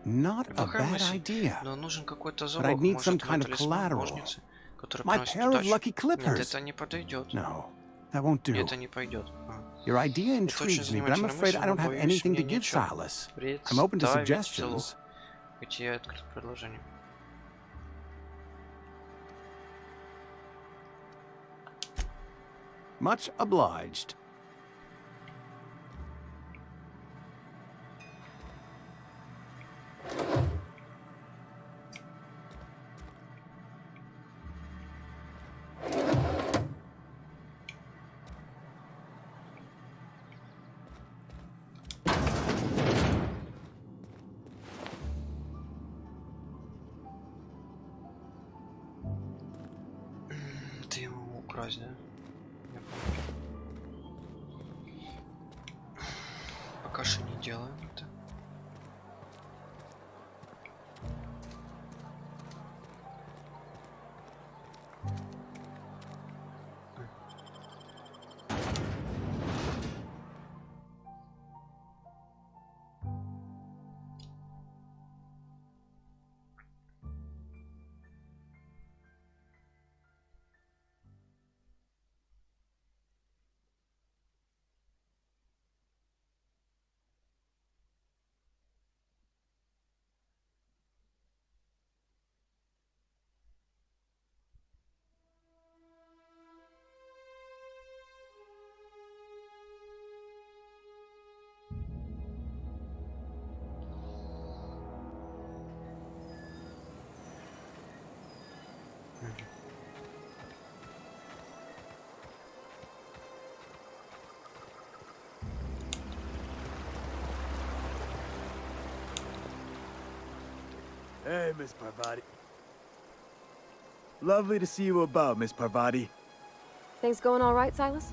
Speaker 9: Not a
Speaker 1: Плохая
Speaker 9: bad
Speaker 1: мысль.
Speaker 9: idea.
Speaker 1: Но нужен какой-то
Speaker 9: But
Speaker 1: залог.
Speaker 9: I'd need
Speaker 1: Может,
Speaker 9: some
Speaker 1: мой
Speaker 9: kind of
Speaker 1: талисман,
Speaker 9: collateral.
Speaker 1: ножницы, которые
Speaker 9: My
Speaker 1: приносят
Speaker 9: pair of
Speaker 1: удачу.
Speaker 9: lucky
Speaker 1: Нет,
Speaker 9: clippers.
Speaker 1: это не подойдет.
Speaker 9: No, that won't do.
Speaker 1: Это не пойдет.
Speaker 9: Your idea intrigues me, but I'm afraid I don't have anything to give Silas. I'm open to suggestions.
Speaker 1: Хоть я открыт к предложениям.
Speaker 9: Much obliged.
Speaker 1: Ты его украсть, да? Я понял. Пока что не делаем это.
Speaker 10: Hey, Miss Parvati. Lovely to see you about, Miss Parvati.
Speaker 2: Things going all right, Silas?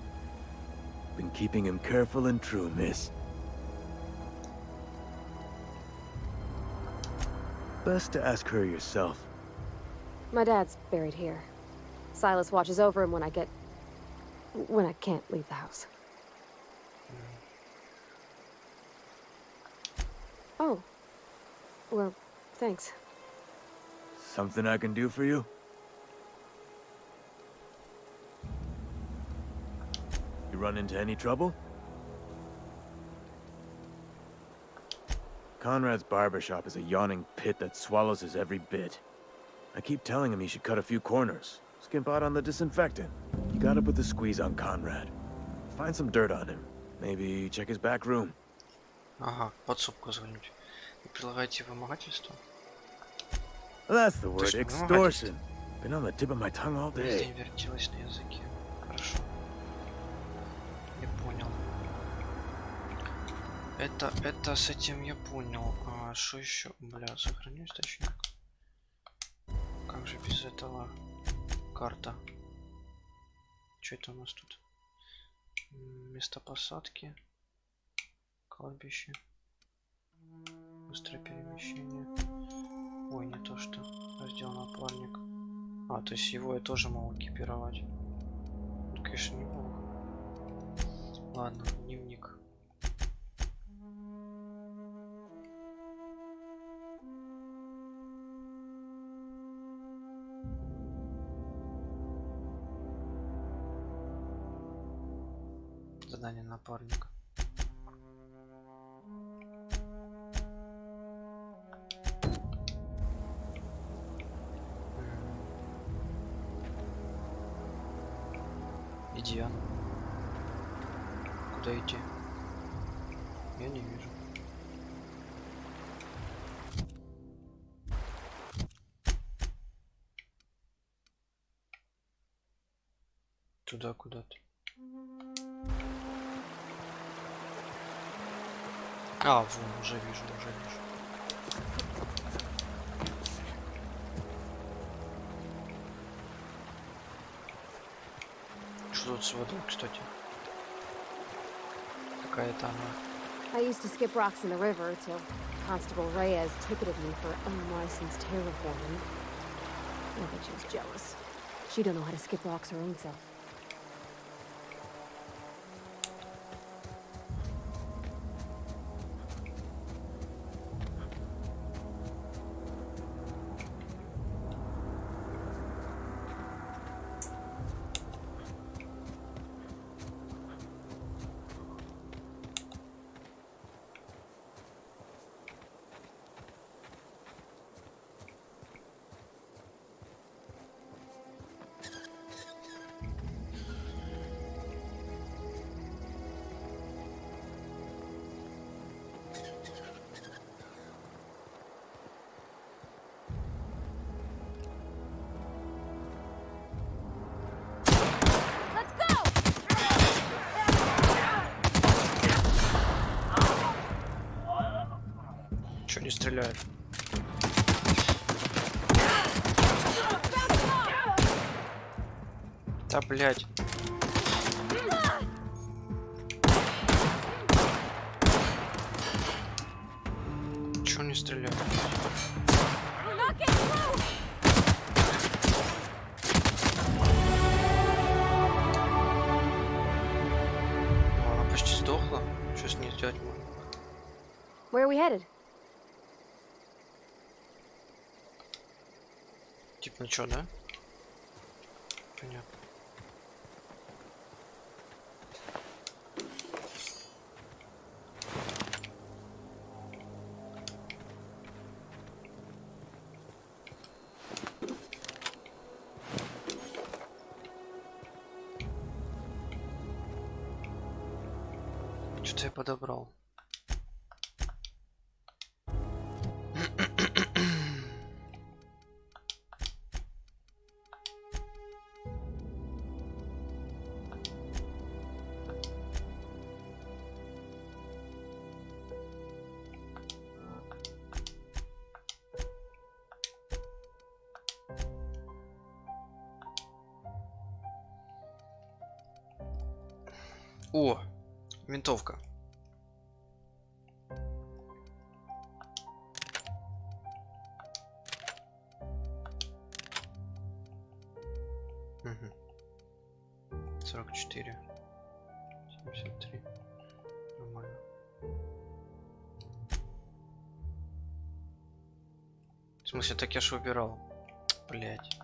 Speaker 10: Been keeping him careful and true, miss. Best to ask her yourself.
Speaker 2: My dad's buried here. Silas watches over him when I can't leave the house. Oh. Well, thanks.
Speaker 10: Something I can do for you? You run into any trouble? Conrad's barbershop is a yawning pit that swallows his every bit. I keep telling him he should cut a few corners, skimp out on the disinfectant. You gotta put the squeeze on Conrad. Find some dirt on him. Maybe check his back room.
Speaker 1: Ага, подсобку звонить. Вы прилагаете вымогательство?
Speaker 10: That's the word, extortion. Been on the tip of my tongue all day.
Speaker 1: Жизнь вертелась на языке. Хорошо. Я понял. Это с этим я понял. А что еще? Бля, сохраню источник. Как же без этого? Карта. Что это у нас тут? Место посадки. Кладбище. Быстрое перемещение. Ой, не то что. Раздел напарник. А, то есть его я тоже могу экипировать. Ну, конечно, неплохо. Ладно, дневник. Задание напарника. Иди, Анна. Куда идти? Я не вижу. Туда куда-то. А, вон, уже вижу, уже вижу. Что тут с водой, кстати? Какая-то она.
Speaker 2: I used to skip rocks in the river till Constable Reyes ticketed me for unlicensed terraforming. I think she was jealous. She don't know how to skip rocks her own self.
Speaker 1: Чё не стреляет? Да, блядь. Чё не стреляет? Она почти сдохла. Что с ней сделать можно?
Speaker 2: Where are we headed?
Speaker 1: Типа ничего, да? Понятно. Что-то я подобрал. О, винтовка. Угу. 44. 73. Нормально. В смысле, так я ж выбирал. Блять.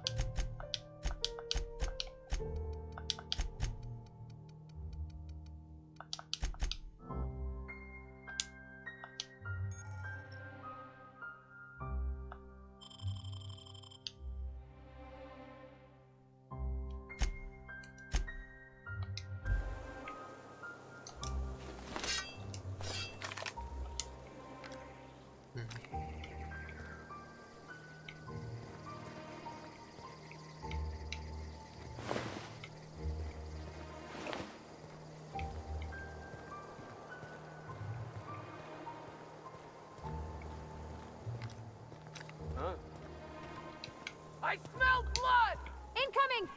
Speaker 11: I smell blood!
Speaker 2: Incoming!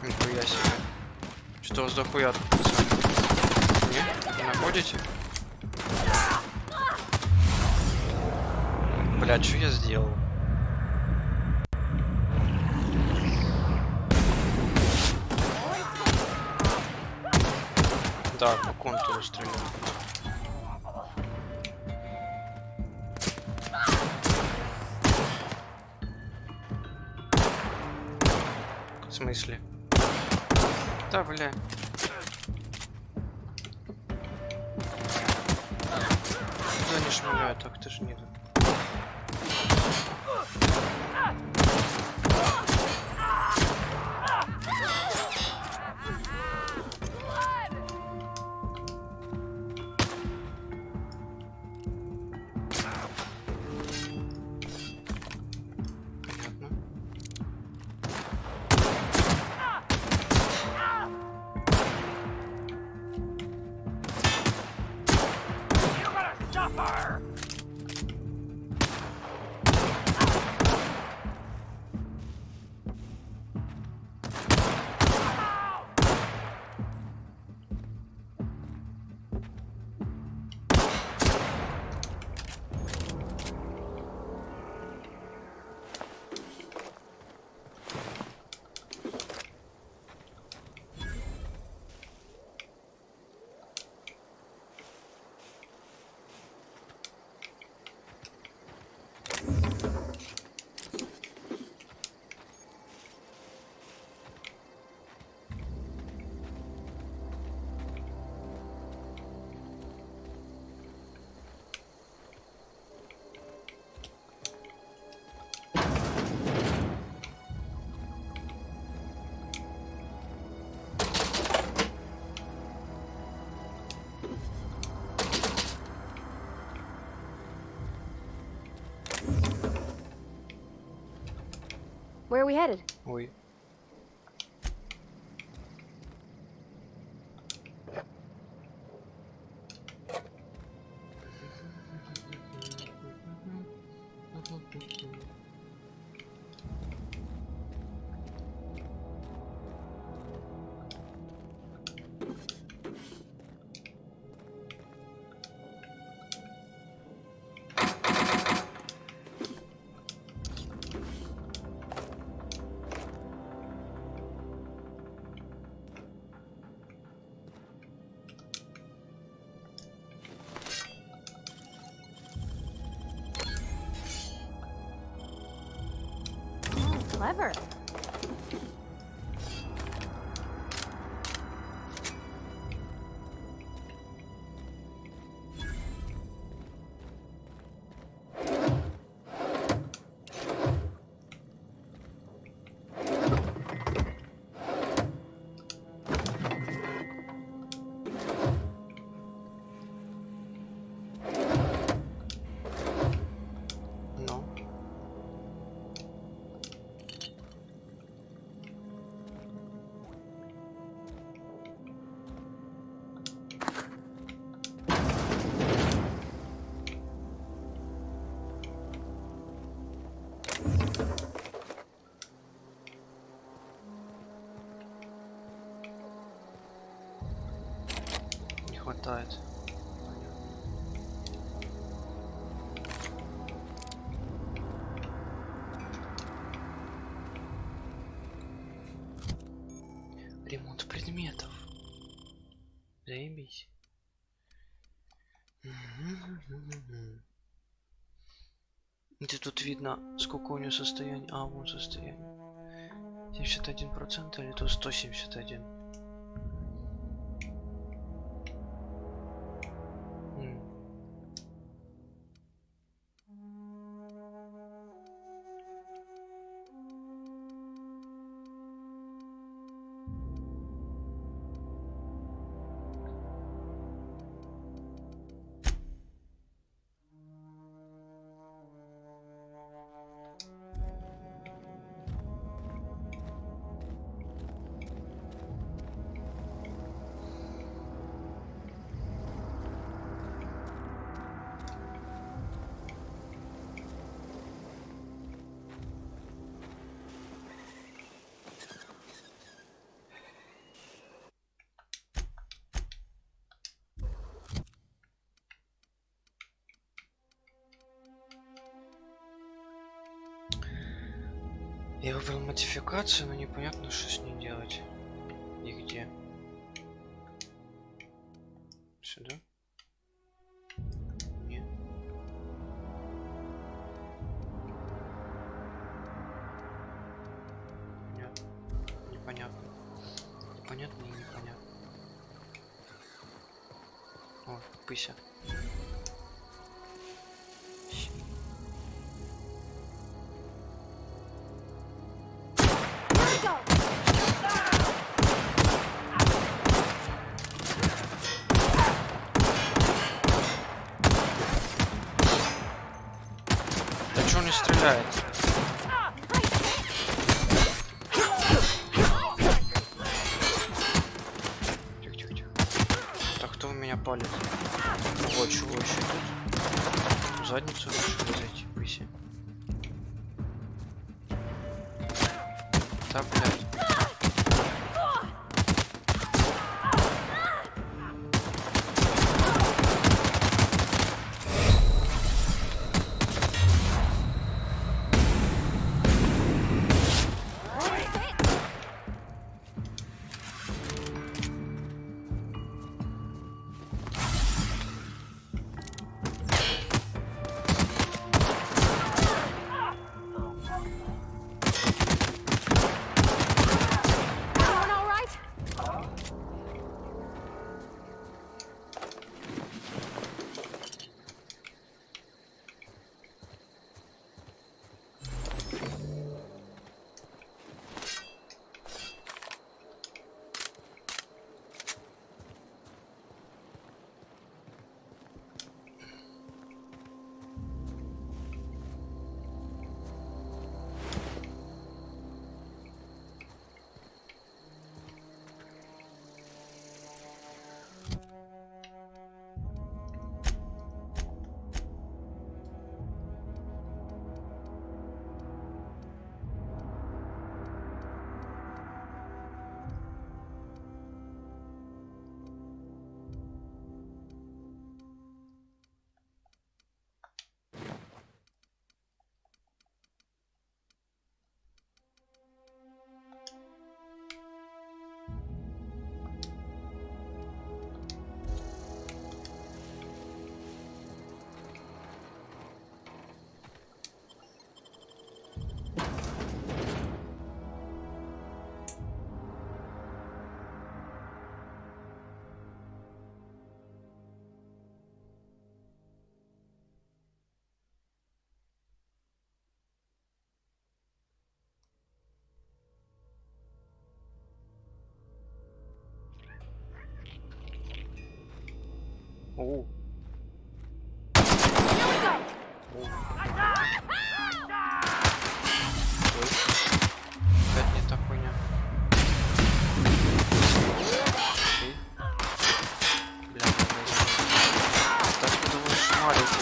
Speaker 1: Нихуя себе. Что у вас за хуя тут, пацаны? Не? Не находите? Блядь, что я сделал? Да, по контуру стрелял. В смысле? Да, бля. Куда не шмаляю, так ты ж не... Понятно.
Speaker 2: Where are we headed?
Speaker 1: Ой.
Speaker 2: Clever.
Speaker 1: Ну. хватает. Ремонт предметов. Заебись. Где тут видно, сколько у него состояния? А, вон состояние. 71% или то 171? Я выбрал модификацию, но непонятно, что с ней делать. И где. Сюда? Нет. Нет. Непонятно. Непонятно и непонятно. О, пыся. Не стреляет. Тихо. Так, кто в меня палит? Вот чего еще тут. Задницу решили зайти, пыси. Так, блядь. О. Опять не та хуйня. Бля, так ты думаешь, шмарите.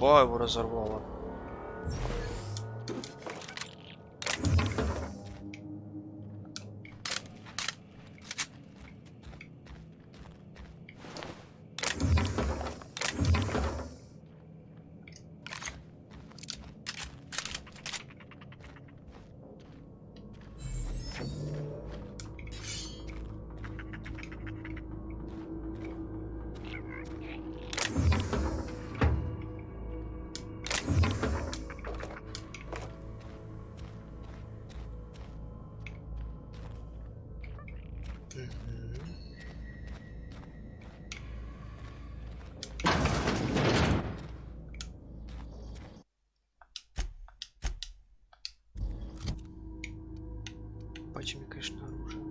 Speaker 1: труба его разорвала. Мне, конечно, оружие.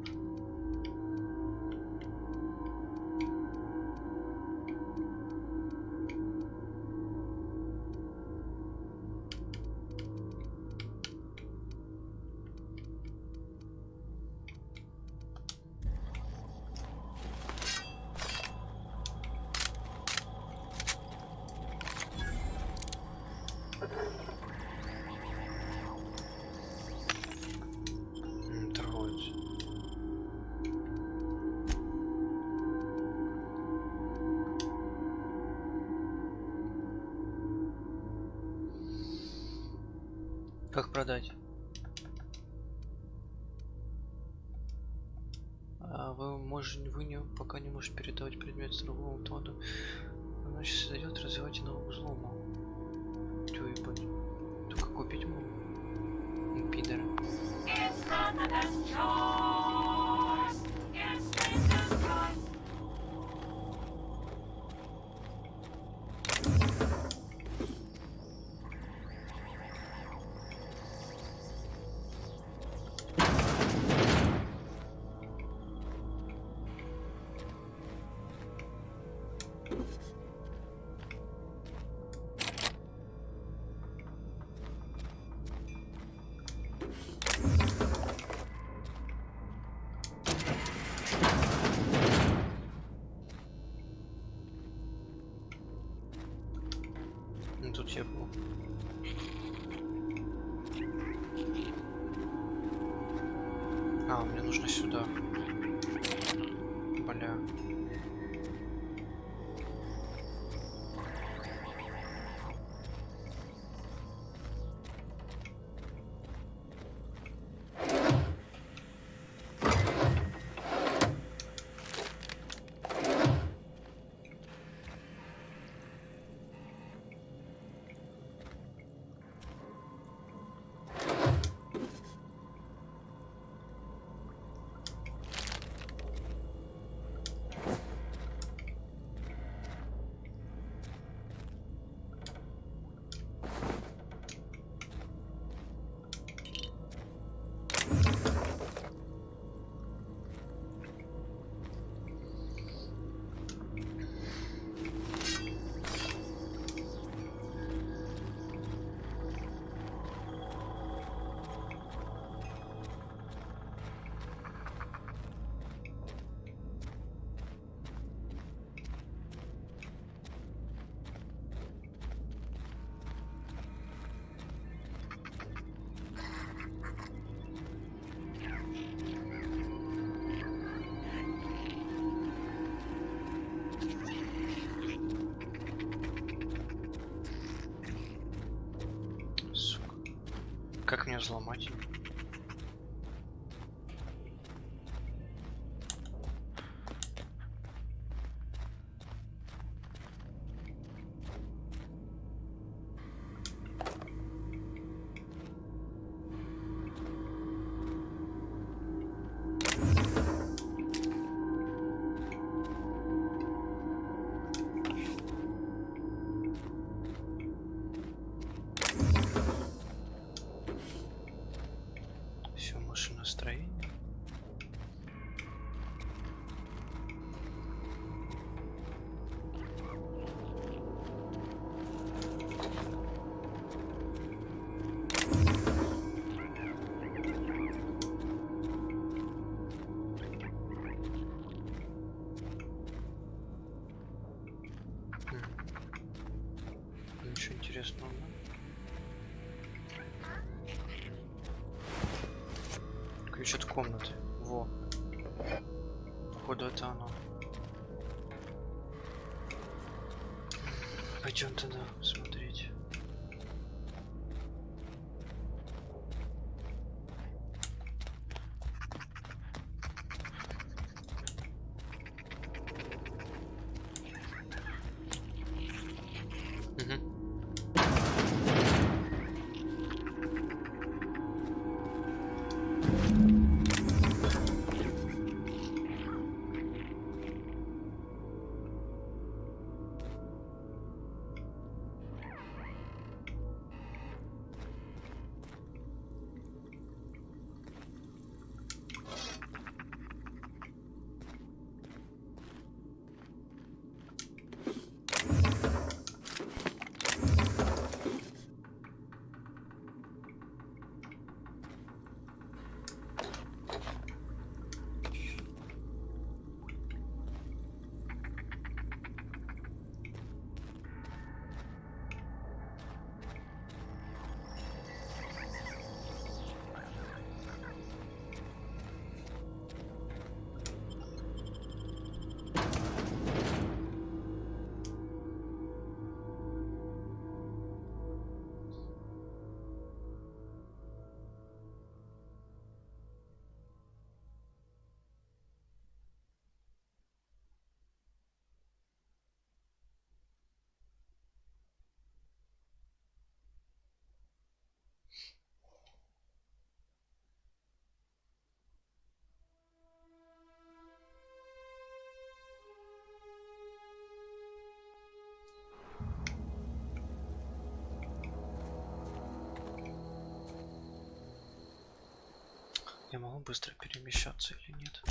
Speaker 1: Как продать? Вы не пока не можете передавать предмет с другому автомату. Значит, создает, развивайте нового взлома. Чё ебать? Только купить могу. Пидоры. Тут я был. Мне нужно сюда. Бля. Как мне взломать? интересного, да? Ключ от комнаты. Во. Походу это оно. Пойдем тогда смотреть. Я могу быстро перемещаться или нет?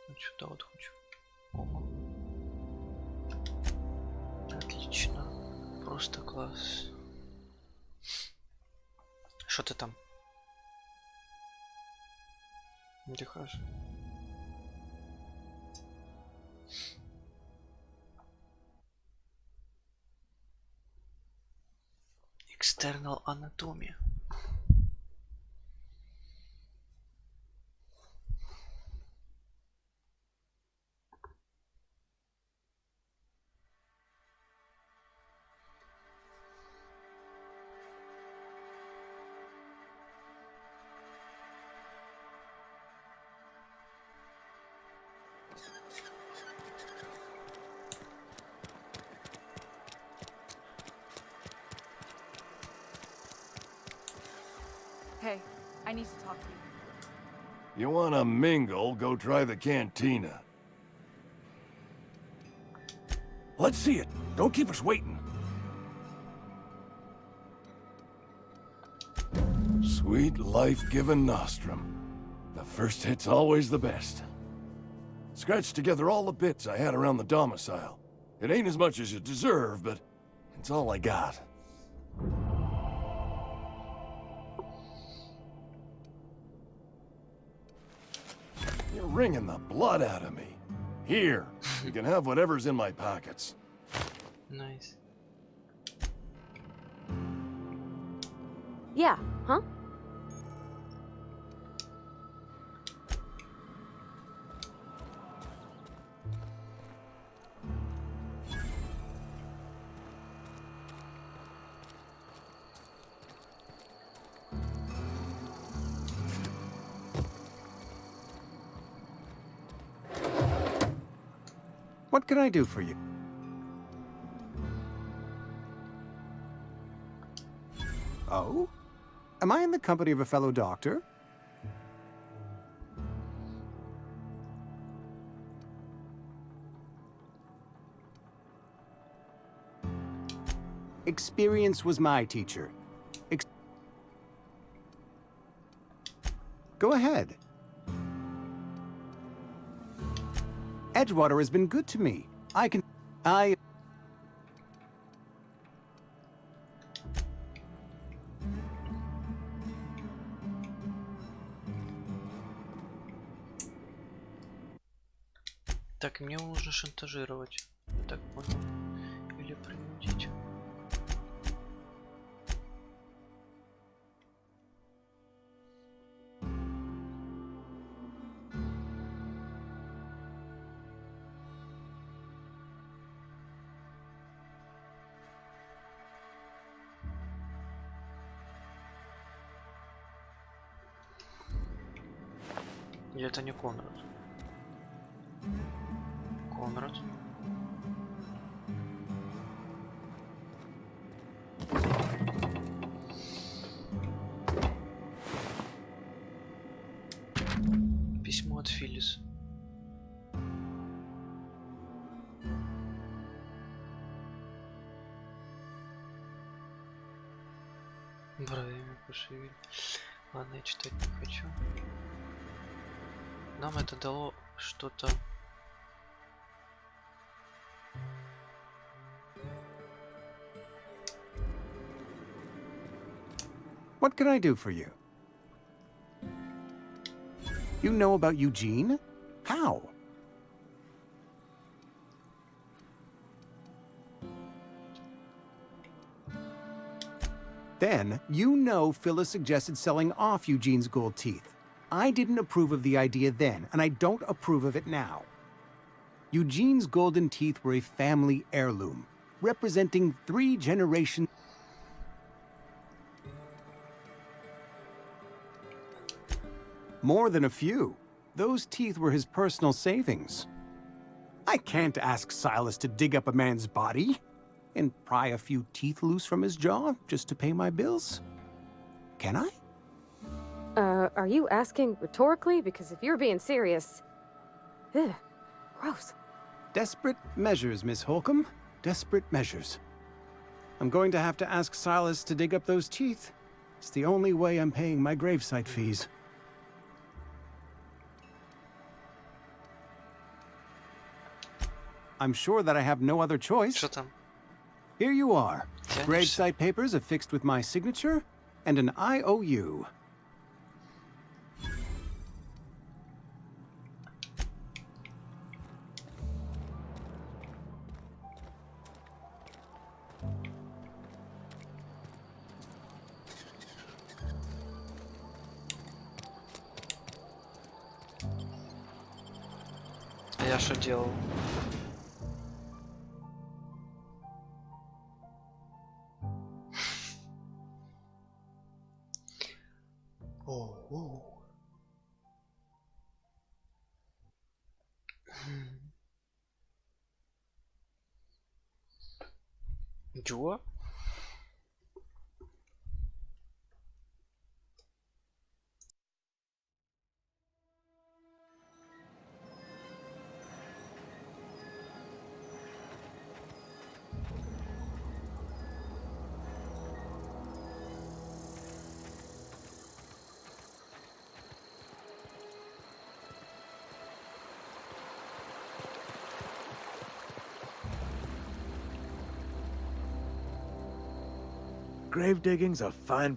Speaker 1: Вот сюда вот хочу. Ого. Отлично. Просто класс. Что ты там? Где хорошо? External anatomy.
Speaker 8: Hey, I need to talk to you.
Speaker 7: You wanna mingle, go try the cantina.
Speaker 12: Let's see it. Don't keep us waiting.
Speaker 7: Sweet life-giving nostrum. The first hit's always the best. Scratched together all the bits I had around the domicile. It ain't as much as you deserve, but it's all I got. You're wringing the blood out of me. Here, you can have whatever's in my pockets.
Speaker 1: Nice.
Speaker 2: Yeah, huh?
Speaker 9: What can I do for you? Oh? Am I in the company of a fellow doctor? Experience was my teacher. Go ahead. Edgewater has been good to me.
Speaker 1: Так, мне шантажировать, я так понял. Или принудить. Или это не Конрад? Конрад. Письмо от Филлис. Бровями пошевель. Ладно, я читать не хочу. Нам это дало что-то.
Speaker 9: What can I do for you? You know about Eugene? How? Then, you know Phyllis suggested selling off Eugene's gold teeth. I didn't approve of the idea then, and I don't approve of it now. Eugene's golden teeth were a family heirloom, representing 3 generations. More than a few. Those teeth were his personal savings. I can't ask Silas to dig up a man's body and pry a few teeth loose from his jaw just to pay my bills. Can I?
Speaker 2: Are you asking rhetorically? Because if you're being serious... Ugh, gross.
Speaker 9: Desperate measures, Miss Holcomb. Desperate measures. I'm going to have to ask Silas to dig up those teeth. It's the only way I'm paying my gravesite fees. I'm sure that I have no other choice.
Speaker 1: Что там?
Speaker 9: Here you are.
Speaker 1: Тянешься?
Speaker 9: Gravesite papers affixed with my signature and an IOU.
Speaker 1: А я что делал? О. Джо?
Speaker 10: Grave digging's a fine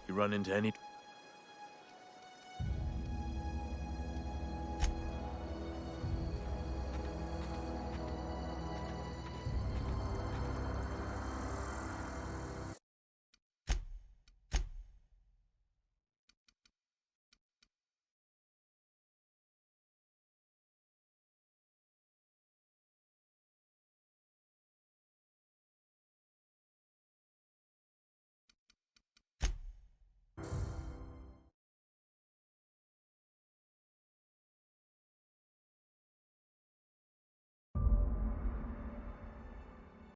Speaker 10: You run into any